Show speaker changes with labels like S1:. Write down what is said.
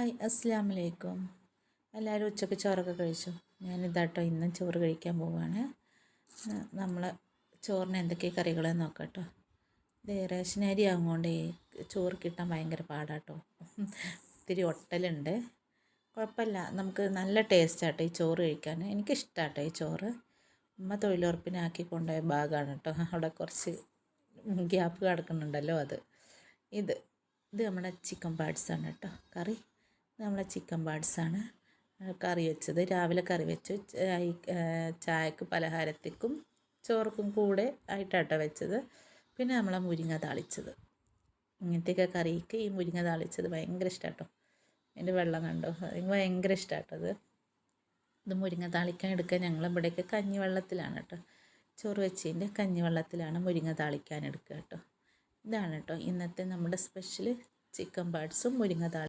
S1: Hi അസ്സലാമു അലൈക്കും. എല്ലാവരും ഉച്ചയ്ക്ക് ചോറൊക്കെ കഴിച്ചു. ഞാനിതാട്ടോ ഇന്നും ചോറ് കഴിക്കാൻ പോവുകയാണ്. നമ്മൾ ചോറിന് എന്തൊക്കെ കറികളെന്ന് നോക്കാം കേട്ടോ. ഇത് റേഷൻ അരി ആകുകൊണ്ട് ചോറ് കിട്ടാൻ ഭയങ്കര പാടാട്ടോ. ഇത്തിരി ഒട്ടലുണ്ട്. കുഴപ്പമില്ല, നമുക്ക് നല്ല ടേസ്റ്റാട്ടോ ഈ ചോറ് കഴിക്കാൻ. എനിക്കിഷ്ടമാട്ടോ ഈ ചോറ്. ഉമ്മ തൊഴിലുറപ്പിനാക്കി കൊണ്ടുപോയ ഭാഗമാണ് കേട്ടോ. അവിടെ കുറച്ച് ഗ്യാപ്പ് കിടക്കുന്നുണ്ടല്ലോ അത്. ഇത് നമ്മുടെ ചിക്കൻ പാർട്സാണ് കേട്ടോ. കറി നമ്മളെ ചിക്കൻ പാർട്സാണ് കറി വെച്ചത്. രാവിലെ കറി വെച്ചു. ചായക്ക് പലഹാരത്തേക്കും ചോറുക്കും കൂടെ ആയിട്ടാട്ടോ വെച്ചത്. പിന്നെ നമ്മളെ മുരിങ്ങ താളിച്ചത്. ഇങ്ങനത്തെയൊക്കെ കറിക്ക് ഈ മുരിങ്ങ താളിച്ചത് ഭയങ്കര ഇഷ്ടമാട്ടോ. അതിൻ്റെ വെള്ളം കണ്ടോ, എനിക്ക് ഭയങ്കര ഇഷ്ടമാട്ടത്. ഇത് മുരിങ്ങ താളിക്കാൻ എടുക്കുക. ഞങ്ങളിവിടെയൊക്കെ കഞ്ഞിവെള്ളത്തിലാണ് കേട്ടോ ചോറ് വെച്ചതിൻ്റെ കഞ്ഞിവെള്ളത്തിലാണ് മുരിങ്ങ താളിക്കാൻ എടുക്കുക കേട്ടോ. ഇതാണ് കേട്ടോ ഇന്നത്തെ നമ്മുടെ സ്പെഷ്യൽ ചിക്കൻ പാർട്സും മുരിങ്ങ താളി.